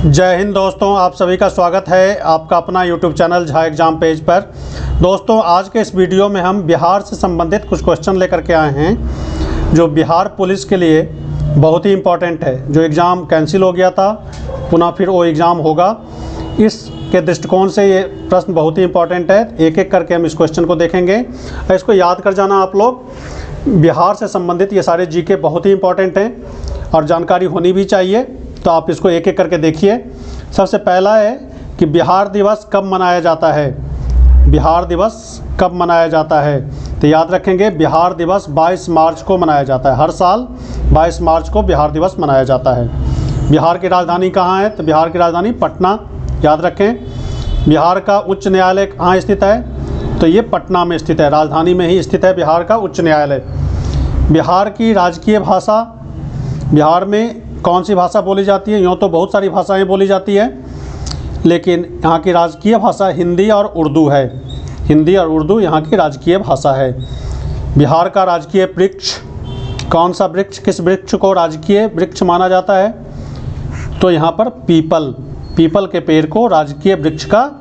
जय हिंद दोस्तों, आप सभी का स्वागत है आपका अपना YouTube channel Jha exam page पर। दोस्तों, आज के इस वीडियो में हम बिहार से संबंधित कुछ क्वेश्चन लेकर के आए हैं जो बिहार पुलिस के लिए बहुत ही इम्पोर्टेंट है। जो एग्ज़ाम कैंसिल हो गया था, पुनः फिर वो एग्ज़ाम होगा, इसके दृष्टिकोण से ये प्रश्न बहुत ही इम्पोर्टेंट है। एक एक करके हम इस क्वेश्चन को देखेंगे और इसको याद कर जाना आप लोग। बिहार से संबंधित ये सारे जीके बहुत ही इम्पोर्टेंट हैं और जानकारी होनी भी चाहिए, तो आप इसको एक एक करके देखिए। सबसे पहला है कि बिहार दिवस कब मनाया जाता है। बिहार दिवस कब मनाया जाता है, तो याद रखेंगे बिहार दिवस 22 मार्च को मनाया जाता है। हर साल 22 मार्च को बिहार दिवस मनाया जाता है। बिहार की राजधानी कहाँ है, तो बिहार की राजधानी पटना, याद रखें। बिहार का उच्च न्यायालय कहाँ स्थित है, तो ये पटना में स्थित है, राजधानी में ही स्थित है बिहार का उच्च न्यायालय। बिहार की राजकीय भाषा, बिहार में कौन सी भाषा बोली जाती है। यूँ तो बहुत सारी भाषाएं बोली जाती है, लेकिन यहाँ की राजकीय भाषा हिंदी और उर्दू है। हिंदी और उर्दू यहाँ की राजकीय भाषा है। बिहार का राजकीय वृक्ष कौन सा वृक्ष, किस वृक्ष को राजकीय वृक्ष माना जाता है, तो यहाँ पर पीपल के पेड़ को राजकीय वृक्ष का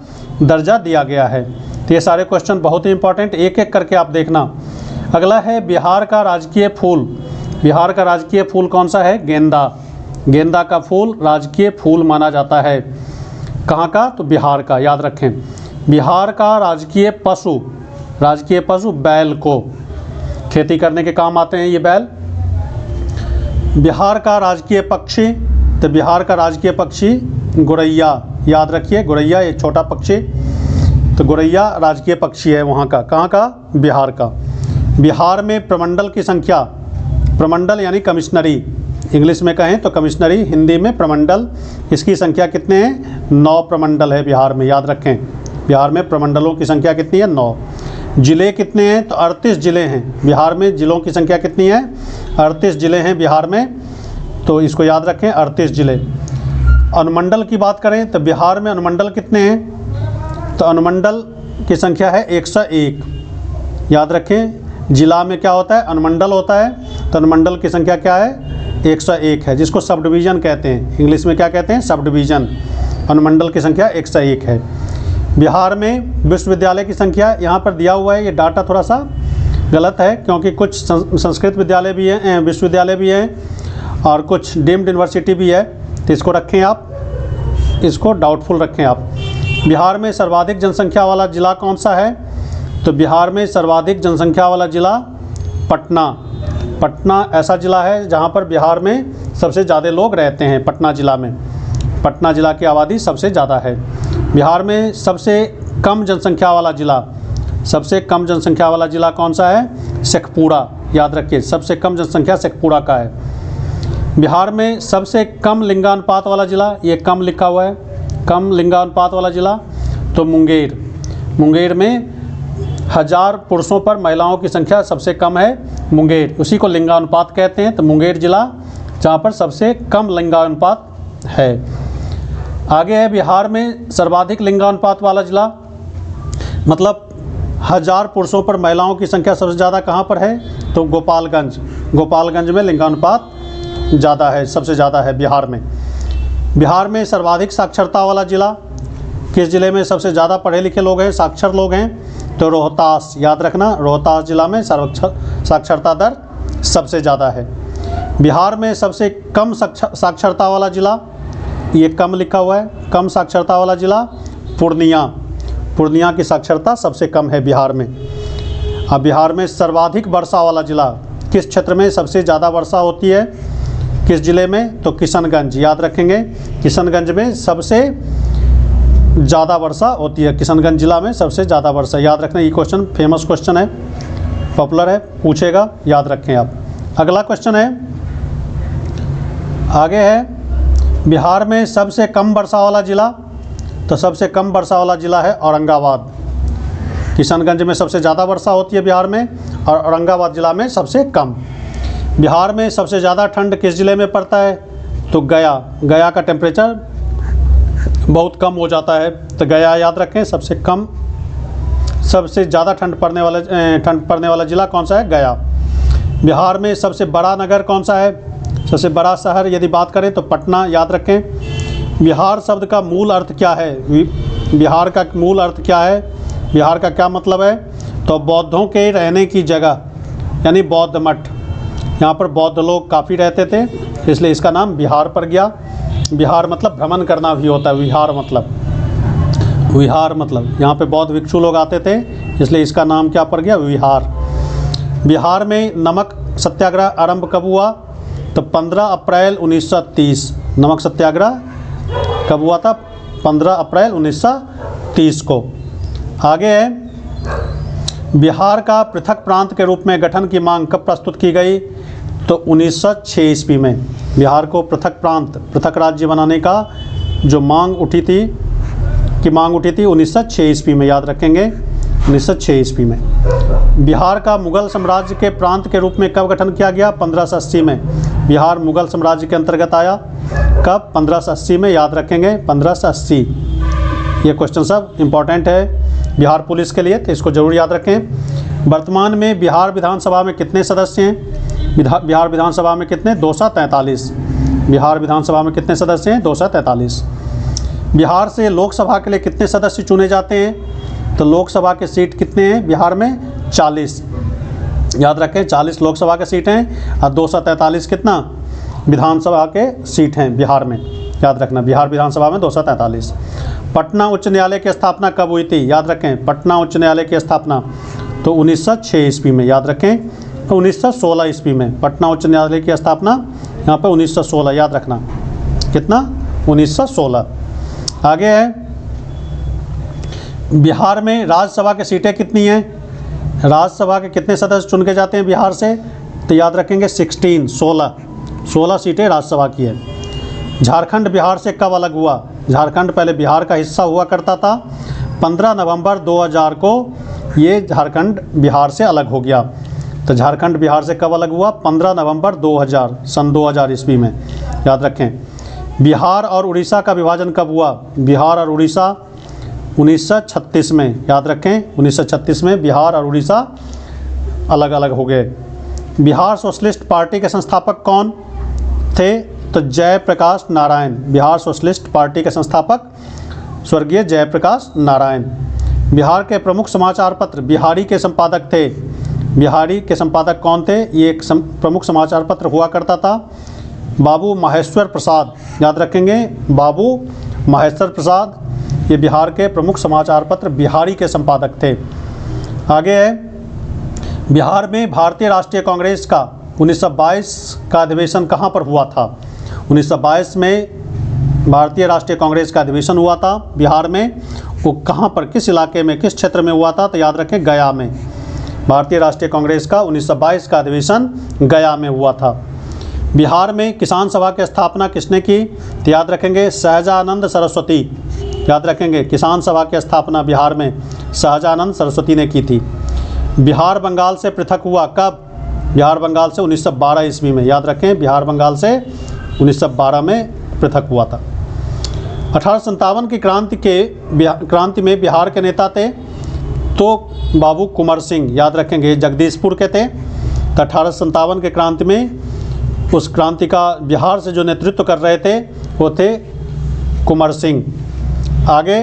दर्जा दिया गया है। तो ये सारे क्वेश्चन बहुत ही इंपॉर्टेंट, एक एक करके आप देखना। अगला है बिहार का राजकीय फूल। बिहार का राजकीय फूल कौन सा है, गेंदा। गेंदा का फूल राजकीय फूल माना जाता है। कहाँ का, तो बिहार का, याद रखें। बिहार का राजकीय पशु बैल को, खेती करने के काम आते हैं ये बैल। बिहार का राजकीय पक्षी, तो बिहार का राजकीय पक्षी गोरैया, याद रखिए। गोरैया एक छोटा पक्षी, तो गोरैया राजकीय पक्षी है वहाँ का। कहाँ का, बिहार का। बिहार में प्रमंडल की संख्या, प्रमंडल यानी कमिश्नरी, इंग्लिश में कहें तो कमिश्नरी, हिंदी में प्रमंडल, इसकी संख्या कितने हैं, 9 प्रमंडल है बिहार में, याद रखें। बिहार में प्रमंडलों की संख्या कितनी है, 9। जिले कितने हैं, तो 38 जिले हैं बिहार में। जिलों की संख्या कितनी है, 38 जिले हैं बिहार में, तो इसको याद रखें, 38 जिले। अनुमंडल की बात करें तो बिहार में अनुमंडल कितने हैं, तो अनुमंडल की संख्या है 101, याद रखें। जिला में क्या होता है, अनुमंडल होता है, तो अनुमंडल की संख्या क्या है, 101 है, जिसको सब डिवीज़न कहते हैं। इंग्लिश में क्या कहते हैं, सब डिवीज़न। अनुमंडल की संख्या 101 है। बिहार में विश्वविद्यालय की संख्या यहाँ पर दिया हुआ है, ये डाटा थोड़ा सा गलत है, क्योंकि कुछ संस्कृत विद्यालय भी हैं, विश्वविद्यालय भी हैं और कुछ डीम्ड यूनिवर्सिटी भी है, तो इसको रखें आप, इसको डाउटफुल रखें आप। बिहार में सर्वाधिक जनसंख्या वाला ज़िला कौन सा है, तो बिहार में सर्वाधिक जनसंख्या वाला ज़िला पटना ऐसा ज़िला है जहाँ पर बिहार में सबसे ज़्यादा लोग रहते हैं। पटना ज़िला में, पटना ज़िला की आबादी सबसे ज़्यादा है। बिहार में सबसे कम जनसंख्या वाला ज़िला, सबसे कम जनसंख्या वाला ज़िला कौन सा है, शेखपुरा, याद रखिए। सबसे कम जनसंख्या शेखपुरा का है। बिहार में सबसे कम लिंगानुपात वाला ज़िला, ये कम लिखा हुआ है, कम लिंगानुपात वाला ज़िला, तो मुंगेर में 1000 पुरुषों पर महिलाओं की संख्या सबसे कम है मुंगेर, उसी को लिंगानुपात कहते हैं। तो मुंगेर जिला जहाँ पर सबसे कम लिंगानुपात है। आगे है बिहार में सर्वाधिक लिंगानुपात वाला जिला, मतलब 1000 पुरुषों पर महिलाओं की संख्या सबसे ज़्यादा कहाँ पर है, तो गोपालगंज में लिंगानुपात ज़्यादा है, सबसे ज़्यादा है बिहार में। बिहार में सर्वाधिक साक्षरता वाला जिला, किस ज़िले में सबसे ज़्यादा पढ़े लिखे लोग हैं, साक्षर लोग हैं, तो रोहतास, याद रखना। रोहतास जिला में साक्षरता दर सबसे ज़्यादा है। बिहार में सबसे कम साक्षरता वाला जिला, ये कम लिखा हुआ है, कम साक्षरता वाला जिला पूर्णिया की साक्षरता सबसे कम है बिहार में। अब बिहार में सर्वाधिक वर्षा वाला जिला, किस क्षेत्र में सबसे ज़्यादा वर्षा होती है, किस ज़िले में, तो किशनगंज, याद रखेंगे। किशनगंज में सबसे ज़्यादा वर्षा होती है, किशनगंज जिला में सबसे ज़्यादा वर्षा, याद रखना। ये क्वेश्चन फेमस क्वेश्चन है, पॉपुलर है, पूछेगा, याद रखें आप। अगला क्वेश्चन है, आगे है बिहार में सबसे कम वर्षा वाला जिला, तो सबसे कम वर्षा वाला जिला है औरंगाबाद। किशनगंज में सबसे ज़्यादा वर्षा होती है बिहार में और औरंगाबाद जिला में सबसे कम। बिहार में सबसे ज़्यादा ठंड किस ज़िले में पड़ता है, तो गया का टेम्परेचर बहुत कम हो जाता है, तो गया याद रखें। सबसे ज़्यादा ठंड पड़ने वाला ज़िला कौन सा है, गया। बिहार में सबसे बड़ा नगर कौन सा है, सबसे बड़ा शहर यदि बात करें तो पटना, याद रखें। बिहार शब्द का मूल अर्थ क्या है? बिहार का मूल अर्थ क्या है? बिहार का क्या मतलब है? तो बौद्धों के रहने की जगह, यानी बौद्ध मठ। यहाँ पर बौद्ध लोग काफ़ी रहते थे, इसलिए इसका नाम बिहार पड़ गया। बिहार मतलब भ्रमण करना भी होता है, विहार मतलब यहाँ पे बौद्ध भिक्षु लोग आते थे, इसलिए इसका नाम क्या पड़ गया? विहार। बिहार में नमक सत्याग्रह आरंभ कब हुआ? तो 15 अप्रैल 1930। नमक सत्याग्रह कब हुआ था? 15 अप्रैल 1930 को। आगे है, बिहार का पृथक प्रांत के रूप में गठन की मांग कब प्रस्तुत की गई? तो 1906 ईस्वी में बिहार को पृथक प्रांत, पृथक राज्य बनाने का जो मांग उठी थी 1906 ईस्वी में, याद रखेंगे 1906 ईस्वी में। बिहार का मुगल साम्राज्य के प्रांत के रूप में कब गठन किया गया? 1580 में। बिहार मुगल साम्राज्य के अंतर्गत आया कब? 1580 में, याद रखेंगे 1580। ये क्वेश्चन सब इम्पॉर्टेंट है बिहार पुलिस के लिए, तो इसको जरूर याद रखें। वर्तमान में बिहार विधानसभा में कितने सदस्य हैं? बिहार विधानसभा में कितने? 243। बिहार विधानसभा में कितने सदस्य हैं? 243। बिहार से लोकसभा के लिए कितने सदस्य चुने जाते हैं? तो लोकसभा के सीट कितने हैं बिहार में? 40। याद रखें 40 लोकसभा के सीट हैं और 243 कितना विधानसभा के सीट हैं बिहार में। याद रखना, बिहार विधानसभा में 243। पटना उच्च न्यायालय की स्थापना कब हुई थी? याद रखें पटना उच्च न्यायालय की स्थापना तो 1906 ईस्वी में। याद रखें 1916 ईस्वी में पटना उच्च न्यायालय की स्थापना यहाँ पर 1916, याद रखना कितना? 1916। आगे है, बिहार में राज्यसभा की सीटें कितनी हैं? राज्यसभा के कितने सदस्य चुन के जाते हैं बिहार से? तो याद रखेंगे 16 सीटें राज्यसभा की है। झारखंड बिहार से कब अलग हुआ? झारखंड पहले बिहार का हिस्सा हुआ करता था, 15 नवंबर 2000 को ये झारखंड बिहार से अलग हो गया। तो झारखंड बिहार से कब अलग हुआ? 15 नवंबर 2000, सन 2000 ईस्वी में। याद रखें। बिहार और उड़ीसा का विभाजन कब हुआ? बिहार और उड़ीसा 1936 में। याद रखें 1936 में बिहार और उड़ीसा अलग अलग हो गए। बिहार सोशलिस्ट पार्टी के संस्थापक कौन थे? तो जयप्रकाश नारायण। बिहार सोशलिस्ट पार्टी के संस्थापक स्वर्गीय जयप्रकाश नारायण। बिहार के प्रमुख समाचार पत्र बिहारी के संपादक थे। बिहारी के संपादक कौन थे? ये एक प्रमुख समाचार पत्र हुआ करता था, बाबू माहेश्वर प्रसाद। याद रखेंगे बाबू माहेश्वर प्रसाद, ये बिहार के प्रमुख समाचार पत्र बिहारी के संपादक थे। आगे है, बिहार में भारतीय राष्ट्रीय कांग्रेस का 1922 का अधिवेशन कहाँ पर हुआ था? 1922 में भारतीय राष्ट्रीय कांग्रेस का अधिवेशन हुआ था बिहार में। वो कहाँ पर, किस इलाके में, किस क्षेत्र में हुआ था? तो याद रखें गया में। भारतीय राष्ट्रीय कांग्रेस का 1922 का अधिवेशन गया में हुआ था। बिहार में किसान सभा की स्थापना किसने की? तो याद रखेंगे सहजानंद सरस्वती। याद रखेंगे किसान सभा की स्थापना बिहार में सहजानंद सरस्वती ने की थी। बिहार बंगाल से पृथक हुआ कब? बिहार बंगाल से 1912 ईस्वी में। याद रखें बिहार बंगाल से 1912 में पृथक हुआ था। 1857 की क्रांति में बिहार के नेता थे तो बाबू कुंवर सिंह। याद रखेंगे जगदीशपुर के थे। तो 1857 के क्रांति में उस क्रांति का बिहार से जो नेतृत्व कर रहे थे वो थे कुंवर सिंह। आगे,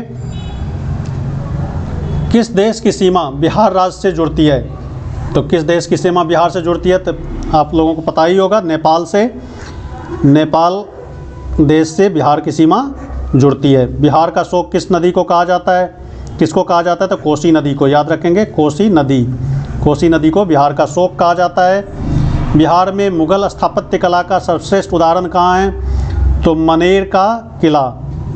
किस देश की सीमा बिहार राज्य से जुड़ती है? तो किस देश की सीमा बिहार से जुड़ती है? तो आप लोगों को पता ही होगा, नेपाल से। नेपाल देश से बिहार की सीमा जुड़ती है। बिहार का शोक किस नदी को कहा जाता है? किसको कहा जाता है? तो कोसी नदी को। याद रखेंगे कोसी नदी। कोसी नदी को बिहार का शोक कहा जाता है। बिहार में मुगल स्थापत्य कला का सर्वश्रेष्ठ उदाहरण कहाँ है? तो मनेर का किला,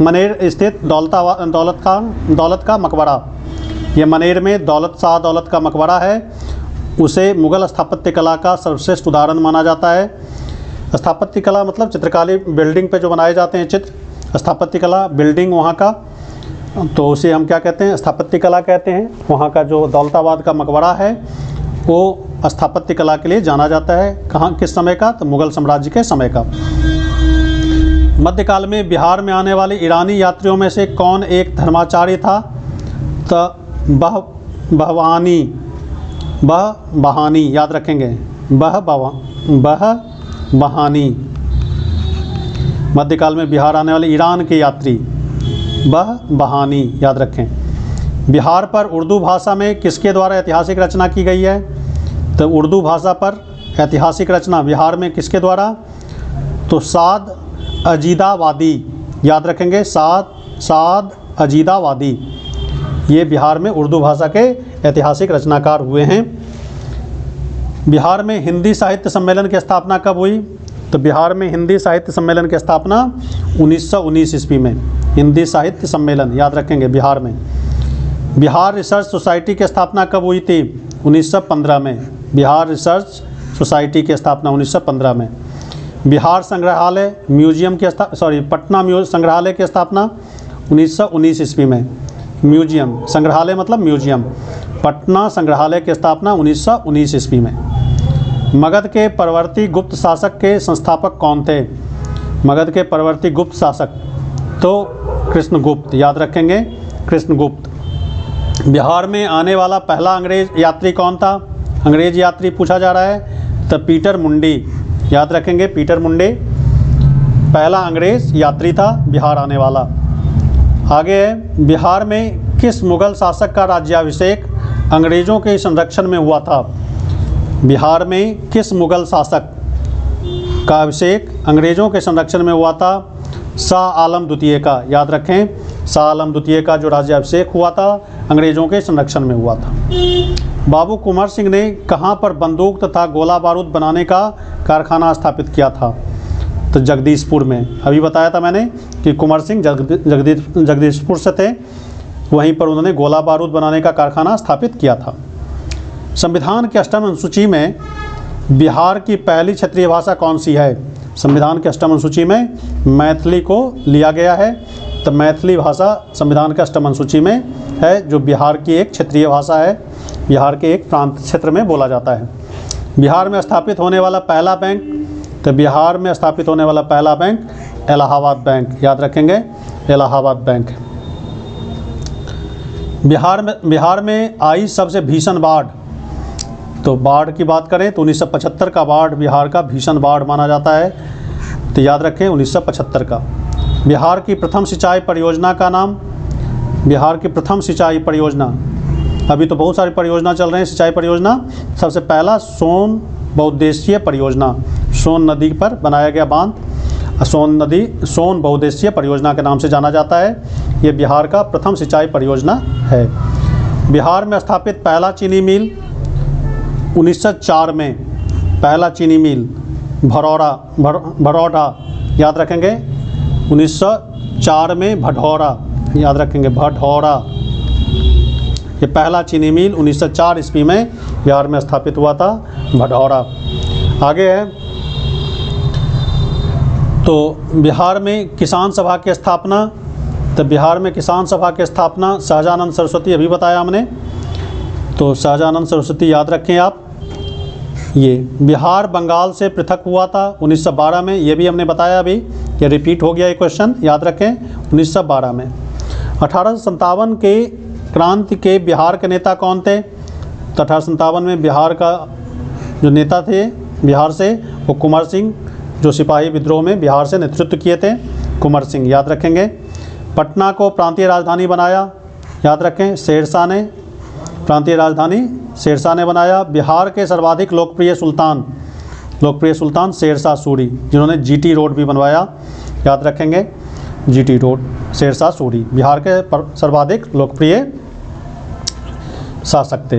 मनेर स्थित दौलत का मकबरा। ये मनेर में दौलत का मकबरा है, उसे मुगल स्थापत्य कला का सर्वश्रेष्ठ उदाहरण माना जाता है। स्थापत्य कला मतलब चित्रकारी, बिल्डिंग पे जो बनाए जाते हैं चित्र, स्थापत्य कला बिल्डिंग वहाँ का, तो उसे हम क्या कहते हैं? स्थापत्य कला कहते हैं। वहाँ का जो दौलताबाद का मकबरा है वो स्थापत्य कला के लिए जाना जाता है। कहाँ, किस समय का? तो मुगल साम्राज्य के समय का। मध्यकाल में बिहार में आने वाले ईरानी यात्रियों में से कौन एक धर्माचार्य था? तो बहानी। याद रखेंगे बहानी। मध्यकाल में बिहार आने वाले ईरान के यात्री बहानी, याद रखें। बिहार पर उर्दू भाषा में किसके द्वारा ऐतिहासिक रचना की गई है? तो उर्दू भाषा पर ऐतिहासिक रचना बिहार में किसके द्वारा? तो साद अजीदावादी, याद रखेंगे, साद अजीदावादी, ये बिहार में उर्दू भाषा के ऐतिहासिक रचनाकार हुए हैं। बिहार में हिंदी साहित्य सम्मेलन की स्थापना कब हुई? तो बिहार में हिंदी साहित्य सम्मेलन की स्थापना 1919 ईस्वी में, हिंदी साहित्य सम्मेलन, याद रखेंगे, बिहार में। बिहार रिसर्च सोसाइटी की स्थापना कब हुई थी? 1915 में, बिहार रिसर्च सोसाइटी की स्थापना 1915 में। बिहार संग्रहालय म्यूजियम की पटना संग्रहालय की स्थापना 1919 ईस्वी में। म्यूजियम, संग्रहालय मतलब म्यूजियम, पटना संग्रहालय की स्थापना 1919 ईस्वी में। मगध के परवर्ती गुप्त शासक के संस्थापक कौन थे? मगध के परवर्ती गुप्त शासक तो कृष्णगुप्त, याद रखेंगे, कृष्णगुप्त। बिहार में आने वाला पहला अंग्रेज यात्री कौन था? अंग्रेज यात्री पूछा जा रहा है, तो पीटर मुंडी, याद रखेंगे, पीटर मुंडे पहला अंग्रेज यात्री था बिहार आने वाला। आगे है, बिहार में किस मुगल शासक का राज्याभिषेक अंग्रेज़ों के संरक्षण में हुआ था? बिहार में किस मुगल शासक का अभिषेक अंग्रेज़ों के संरक्षण में हुआ था? शाह आलम द्वितीय का, याद रखें, शाह आलम द्वितीय का जो राज्याभिषेक हुआ था अंग्रेज़ों के संरक्षण में हुआ था। बाबू कुंवर सिंह ने कहाँ पर बंदूक तथा गोला बारूद बनाने का कारखाना स्थापित किया था? तो जगदीशपुर में। अभी बताया था मैंने कि कुंवर सिंह जगदीशपुर से थे, वहीं पर उन्होंने गोला बारूद बनाने का कारखाना स्थापित किया था। संविधान की 8वीं अनुसूची में बिहार की पहली क्षेत्रीय भाषा कौन सी है? संविधान की 8वीं अनुसूची में मैथिली को लिया गया है, तो मैथिली भाषा संविधान की 8वीं अनुसूची में है, जो बिहार की एक क्षेत्रीय भाषा है, बिहार के एक प्रांत क्षेत्र में बोला जाता है। बिहार में स्थापित होने वाला पहला बैंक, तो बिहार में स्थापित होने वाला पहला बैंक इलाहाबाद बैंक, याद रखेंगे, इलाहाबाद बैंक। बिहार में आई सबसे भीषण बाढ़, तो बाढ़ की बात करें तो 1975 का बाढ़ बिहार का भीषण बाढ़ माना जाता है, तो याद रखें 1975 का। बिहार की प्रथम सिंचाई परियोजना का नाम? बिहार की प्रथम सिंचाई परियोजना, अभी तो बहुत सारी परियोजना चल रहे हैं सिंचाई परियोजना, सबसे पहला सोन बहुउद्देशीय परियोजना, सोन नदी पर बनाया गया बांध, सोन बहुउद्देशीय परियोजना के नाम से जाना जाता है। ये बिहार का प्रथम सिंचाई परियोजना है। बिहार में स्थापित पहला चीनी मिल 1904 में, पहला चीनी मिल भड़ौडा, याद रखेंगे, 1904 में भड़ौडा, याद रखेंगे, भड़ौडा। ये पहला चीनी मिल 1904 ईस्वी में बिहार में स्थापित हुआ था, भड़ौडा। आगे है, तो बिहार में किसान सभा की स्थापना, तो बिहार में किसान सभा की स्थापना सहजानंद सरस्वती, अभी बताया हमने, तो सहजानंद सरस्वती याद रखें आप। ये बिहार बंगाल से पृथक हुआ था 1912 में, ये भी हमने बताया अभी, ये रिपीट हो गया ये क्वेश्चन, याद रखें 1912 में। 1857 के क्रांति के बिहार के नेता कौन थे? तो 1857 में बिहार का जो नेता थे बिहार से, वो कुंवर सिंह, जो सिपाही विद्रोह में बिहार से नेतृत्व किए थे, कुंवर सिंह, याद रखेंगे। पटना को प्रांतीय राजधानी बनाया, याद रखें, शेरशाह ने, प्रांतीय राजधानी शेरशाह ने बनाया। बिहार के सर्वाधिक लोकप्रिय सुल्तान शेरशाह सूरी, जिन्होंने जीटी रोड भी बनवाया, याद रखेंगे, जीटी रोड, शेरशाह सूरी बिहार के सर्वाधिक लोकप्रिय शासक थे।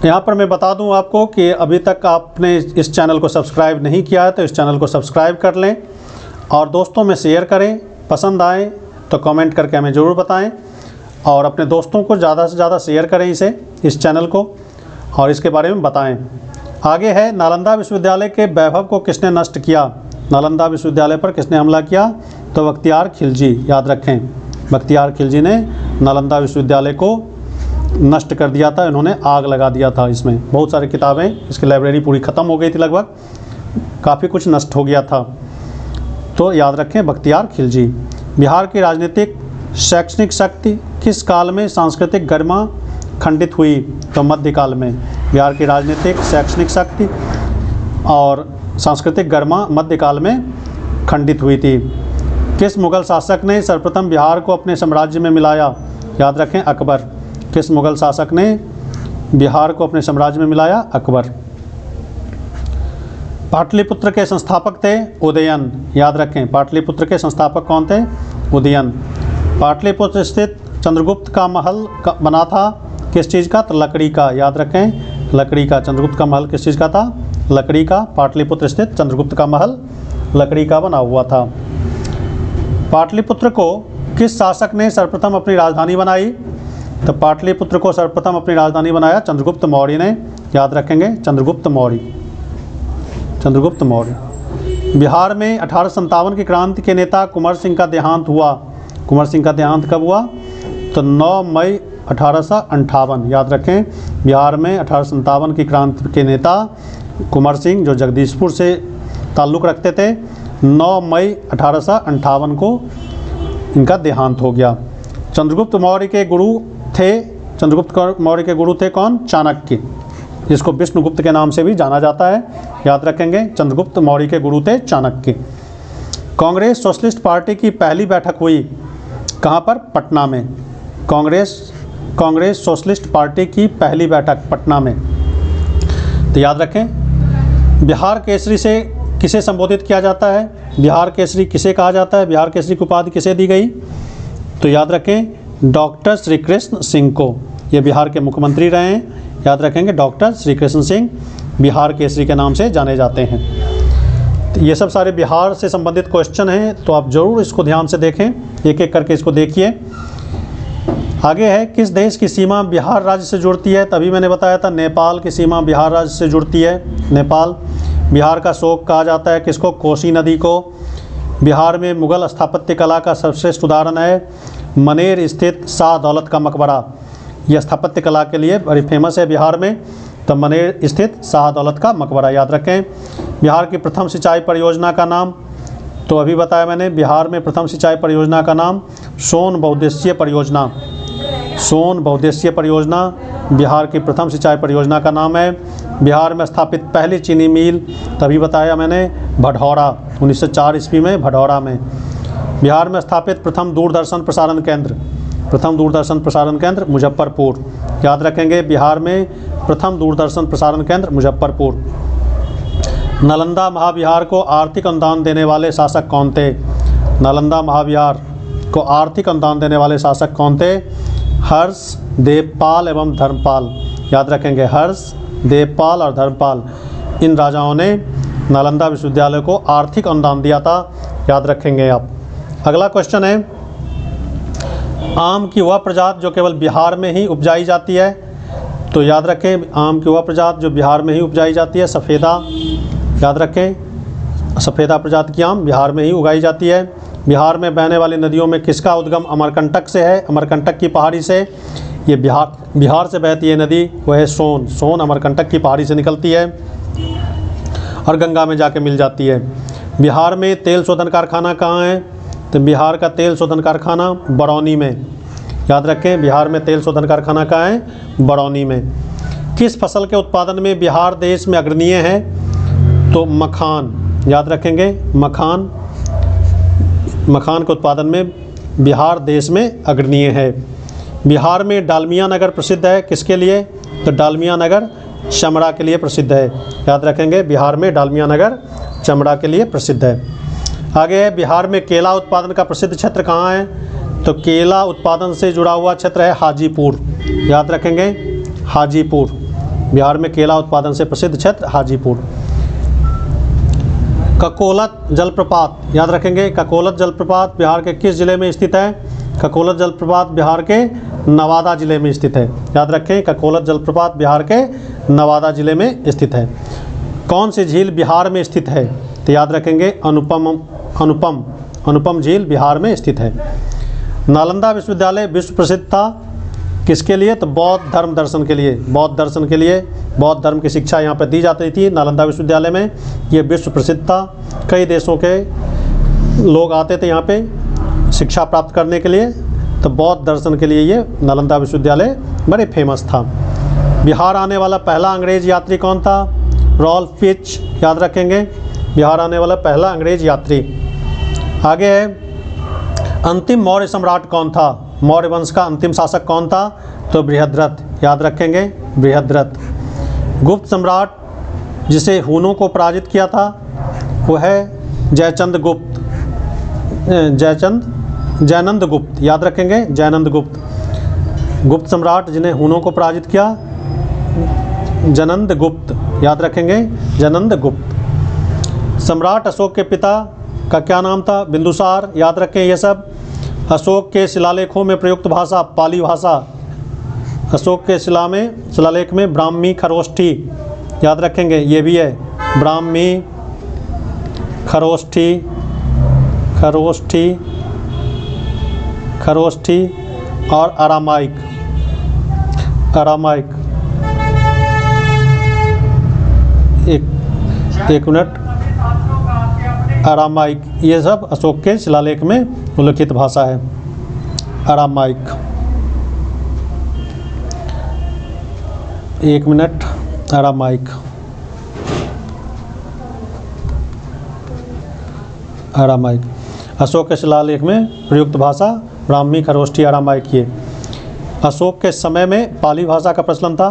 यहाँ पर मैं बता दूं आपको कि अभी तक आपने इस चैनल को सब्सक्राइब नहीं किया है तो इस चैनल को सब्सक्राइब कर लें और दोस्तों में शेयर करें। पसंद आए तो कमेंट करके हमें ज़रूर बताएं और अपने दोस्तों को ज़्यादा से ज़्यादा शेयर करें इस चैनल को और इसके बारे में बताएं। आगे है, नालंदा विश्वविद्यालय के वैभव को किसने नष्ट किया? नालंदा विश्वविद्यालय पर किसने हमला किया? तो बख्तियार खिलजी, याद रखें, बख्तियार खिलजी ने नालंदा विश्वविद्यालय को नष्ट कर दिया था, इन्होंने आग लगा दिया था। इसमें बहुत सारी किताबें, इसकी लाइब्रेरी पूरी ख़त्म हो गई थी, लगभग काफ़ी कुछ नष्ट हो गया था, तो याद रखें बख्तियार खिलजी। बिहार की राजनीतिक शैक्षणिक शक्ति किस काल में सांस्कृतिक गरिमा खंडित हुई? तो मध्यकाल में। बिहार की राजनीतिक शैक्षणिक शक्ति और सांस्कृतिक गरिमा मध्यकाल में खंडित हुई थी। किस मुग़ल शासक ने सर्वप्रथम बिहार को अपने साम्राज्य में मिलाया? याद रखें, अकबर। किस मुग़ल शासक ने बिहार को अपने साम्राज्य में मिलाया? अकबर। पाटलिपुत्र के संस्थापक थे? उदयन। याद रखें, पाटलिपुत्र के संस्थापक कौन थे? उदयन। पाटलिपुत्र स्थित चंद्रगुप्त का महल बना था किस चीज़ का? तो लकड़ी का। याद रखें, लकड़ी का। चंद्रगुप्त का महल किस चीज़ का था? लकड़ी का। पाटलिपुत्र स्थित चंद्रगुप्त का महल लकड़ी का बना हुआ था। पाटलिपुत्र को किस शासक ने सर्वप्रथम अपनी राजधानी बनाई? तो पाटलिपुत्र को सर्वप्रथम अपनी राजधानी बनाया चंद्रगुप्त मौर्य ने। याद रखेंगे, चंद्रगुप्त मौर्य। चंद्रगुप्त मौर्य। बिहार में 1857 की क्रांति के नेता कुंवर सिंह का देहांत हुआ। कुंवर सिंह का देहांत कब हुआ? तो 9 मई 1858। याद रखें, बिहार में 1857 की क्रांति के नेता कुंवर सिंह, जो जगदीशपुर से ताल्लुक़ रखते थे, 9 मई 1858 को इनका देहांत हो गया। चंद्रगुप्त मौर्य के गुरु थे, चंद्रगुप्त मौर्य के गुरु थे कौन? चाणक्य, जिसको विष्णुगुप्त के नाम से भी जाना जाता है। याद रखेंगे, चंद्रगुप्त मौर्य के गुरु थे चाणक्य। कांग्रेस सोशलिस्ट पार्टी की पहली बैठक हुई कहाँ पर? पटना में। कांग्रेस सोशलिस्ट पार्टी की पहली बैठक पटना में। तो याद रखें, बिहार केसरी से किसे संबोधित किया जाता है? बिहार केसरी किसे कहा जाता है? बिहार केसरी की उपाधि किसे दी गई? तो याद रखें, डॉक्टर श्री कृष्ण सिंह को। ये बिहार के मुख्यमंत्री रहे हैं। याद रखेंगे, डॉक्टर श्री कृष्ण सिंह बिहार केसरी के नाम से जाने जाते हैं। तो ये सब सारे बिहार से संबंधित क्वेश्चन हैं, तो आप ज़रूर इसको ध्यान से देखें, एक एक करके इसको देखिए। आगे है, किस देश की सीमा बिहार राज्य से जुड़ती है? तभी मैंने बताया था, नेपाल की सीमा बिहार राज्य से जुड़ती है। नेपाल। बिहार का शोक कहा जाता है किसको? कोसी नदी को। बिहार में मुग़ल स्थापत्य कला का सर्वश्रेष्ठ उदाहरण है मनेर स्थित शाह दौलत का मकबरा। यह स्थापत्य कला के लिए बड़ी फेमस है बिहार में। तो मनेर स्थित शाह दौलत का मकबरा। याद रखें। बिहार की प्रथम सिंचाई परियोजना का नाम? तो अभी बताया मैंने, बिहार में प्रथम सिंचाई परियोजना का नाम सोन बहुउद्देशीय परियोजना। सोन बहुउद्देशीय परियोजना बिहार की प्रथम सिंचाई परियोजना का नाम है। बिहार में स्थापित पहली चीनी मिल? तभी बताया मैंने, भटौरा, 1904 ईस्वी में भटौरा में। बिहार में स्थापित प्रथम दूरदर्शन प्रसारण केंद्र? प्रथम दूरदर्शन प्रसारण केंद्र मुजफ्फरपुर। याद रखेंगे, बिहार में प्रथम दूरदर्शन प्रसारण केंद्र मुजफ्फरपुर। नालंदा महाविहार को आर्थिक अनुदान देने वाले शासक कौन थे? नालंदा महाविहार को आर्थिक अनुदान देने वाले शासक कौन थे? हर्ष, देवपाल एवं धर्मपाल। याद रखेंगे, हर्ष, देवपाल और धर्मपाल, इन राजाओं ने नालंदा विश्वविद्यालय को आर्थिक अनुदान दिया था। याद रखेंगे आप। अगला क्वेश्चन है, आम की वह प्रजाति जो केवल बिहार में ही उपजाई जाती है? तो याद रखें, आम की वह प्रजाति जो बिहार में ही उपजाई जाती है, सफ़ेदा। याद रखें, सफ़ेदा प्रजाति की आम बिहार में ही उगाई जाती है। बिहार में बहने वाली नदियों में किसका उद्गम अमरकंटक से है? अमरकंटक की पहाड़ी से। ये बिहार से बहती है नदी, वह है सोन। सोन अमरकंटक की पहाड़ी से निकलती है और गंगा में जाके मिल जाती है। बिहार में तेल शोधन कारखाना कहाँ है? तो बिहार का तेल शोधन कारखाना बरौनी में। याद रखें, बिहार में तेल शोधन कारखाना कहाँ है? बरौनी में। किस फसल के उत्पादन में बिहार देश में अग्रणीय है? तो मखान। याद रखेंगे, मखान। मखान के उत्पादन में बिहार देश में अग्रणीय है। बिहार में डालमिया नगर प्रसिद्ध है किसके लिए? तो डालमिया नगर चमड़ा के लिए प्रसिद्ध है। याद रखेंगे, बिहार में डालमिया नगर चमड़ा के लिए प्रसिद्ध है। आगे है, बिहार में केला उत्पादन का प्रसिद्ध क्षेत्र कहाँ है? तो केला उत्पादन से जुड़ा हुआ क्षेत्र है हाजीपुर। याद रखेंगे, हाजीपुर। बिहार में केला उत्पादन से प्रसिद्ध क्षेत्र हाजीपुर। ककोलत जलप्रपात। याद रखेंगे, ककोलत जलप्रपात बिहार के किस जिले में स्थित है? ककोलत जलप्रपात बिहार के नवादा जिले में स्थित है। याद रखें, ककोलत जलप्रपात बिहार के नवादा जिले में स्थित है। कौन सी झील बिहार में स्थित है? तो याद रखेंगे, अनुपम झील बिहार में स्थित है। नालंदा विश्वविद्यालय विश्व प्रसिद्ध था किसके लिए? तो बौद्ध धर्म दर्शन के लिए। बौद्ध दर्शन के लिए, बौद्ध धर्म की शिक्षा यहाँ पर दी जाती थी नालंदा विश्वविद्यालय में। ये विश्व प्रसिद्ध था। कई देशों के लोग आते थे यहाँ पे शिक्षा प्राप्त करने के लिए। तो बौद्ध दर्शन के लिए ये नालंदा विश्वविद्यालय बड़े फेमस था। बिहार आने वाला पहला अंग्रेज यात्री कौन था? Ralph Fitch. याद रखेंगे, बिहार आने वाला पहला अंग्रेज यात्री आगे है, अंतिम मौर्य सम्राट कौन था? मौर्य वंश का अंतिम शासक कौन था? तो बृहद्रथ, याद रखेंगे बृहद्रथ। गुप्त सम्राट जिसे हुनों को पराजित किया था वो है जयचंद गुप्त, जयनंद गुप्त, याद रखेंगे जयनंद गुप्त। गुप्त सम्राट जिन्हें हुनों को पराजित किया, जनंद गुप्त, याद रखेंगे जनंद गुप्त। सम्राट अशोक के पिता का क्या नाम था? बिंदुसार, याद रखें ये सब। अशोक के शिलालेखों में प्रयुक्त भाषा पाली भाषा। अशोक के शिलालेख में ब्राह्मी खरोष्ठी, याद रखेंगे ये भी है, ब्राह्मी खरोष्ठी, खरोष्ठी और अरामाइक। एक मिनट, अरामाइक, ये सब अशोक के शिलालेख में उल्लिखित भाषा है, अरामाइक। एक मिनट, अरामाइक, अशोक के शिलालेख में प्रयुक्त भाषा ब्राह्मी खरोष्ठी अरामाइक। ये अशोक के समय में पाली भाषा का प्रचलन था।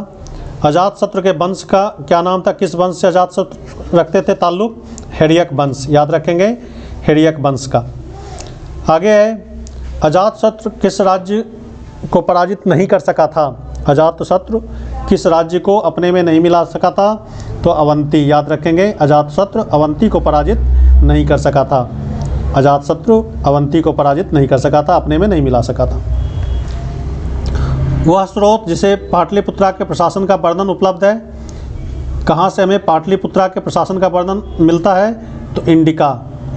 अजातशत्रु के वंश का क्या नाम था? किस वंश से अजातशत्रु रखते थे ताल्लुक? हिड़यक वंश, याद रखेंगे हिड़यक वंश का। आगे है, अजातशत्रु किस राज्य को पराजित नहीं कर सका था? अजातशत्रु किस राज्य को अपने में नहीं मिला सका था? तो अवंती, याद रखेंगे अजातशत्रु अवंती को पराजित नहीं कर सका था। अजातशत्रु अवंती को पराजित नहीं कर सका था, अपने में नहीं मिला सका था। वह स्रोत जिसे पाटलिपुत्रा के प्रशासन का वर्णन उपलब्ध है, कहाँ से हमें पाटलिपुत्रा के प्रशासन का वर्णन मिलता है? तो इंडिका,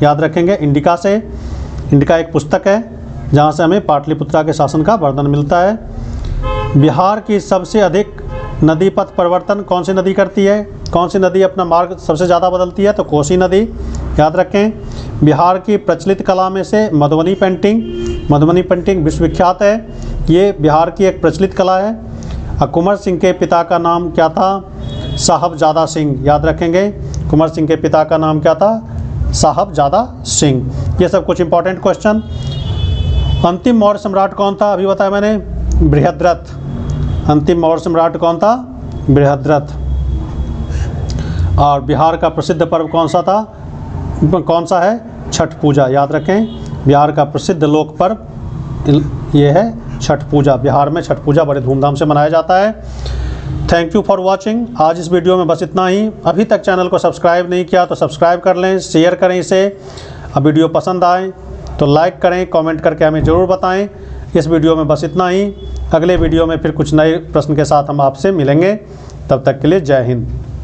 याद रखेंगे इंडिका से। इंडिका एक पुस्तक है जहाँ से हमें पाटलिपुत्रा के शासन का वर्णन मिलता है। बिहार की सबसे अधिक नदी पथ परिवर्तन कौन सी नदी करती है? कौन सी नदी अपना मार्ग सबसे ज़्यादा बदलती है? तो कोसी नदी, याद रखें। बिहार की प्रचलित कला में से मधुबनी पेंटिंग विश्वविख्यात है। ये बिहार की एक प्रचलित कला है। कुंवर सिंह के पिता का नाम क्या था? साहबजादा सिंह, याद रखेंगे कुंवर सिंह के पिता का नाम क्या था? साहबजादा सिंह। ये सब कुछ इंपॉर्टेंट क्वेश्चन। अंतिम मौर्य सम्राट कौन था? अभी बताया मैंने, बृहद्रथ। अंतिम मौर्य सम्राट कौन था? बृहद्रथ। और बिहार का प्रसिद्ध पर्व कौन सा है? छठ पूजा, याद रखें बिहार का प्रसिद्ध लोक पर्व ये है छठ पूजा। बिहार में छठ पूजा बड़े धूमधाम से मनाया जाता है। Thank you for watching. आज इस वीडियो में बस इतना ही। अभी तक चैनल को सब्सक्राइब नहीं किया तो सब्सक्राइब कर लें, शेयर करें इसे। अब वीडियो पसंद आए तो लाइक करें, कमेंट करके हमें ज़रूर बताएं। इस वीडियो में बस इतना ही। अगले वीडियो में फिर कुछ नए प्रश्न के साथ हम आपसे मिलेंगे। तब तक के लिए जय हिंद।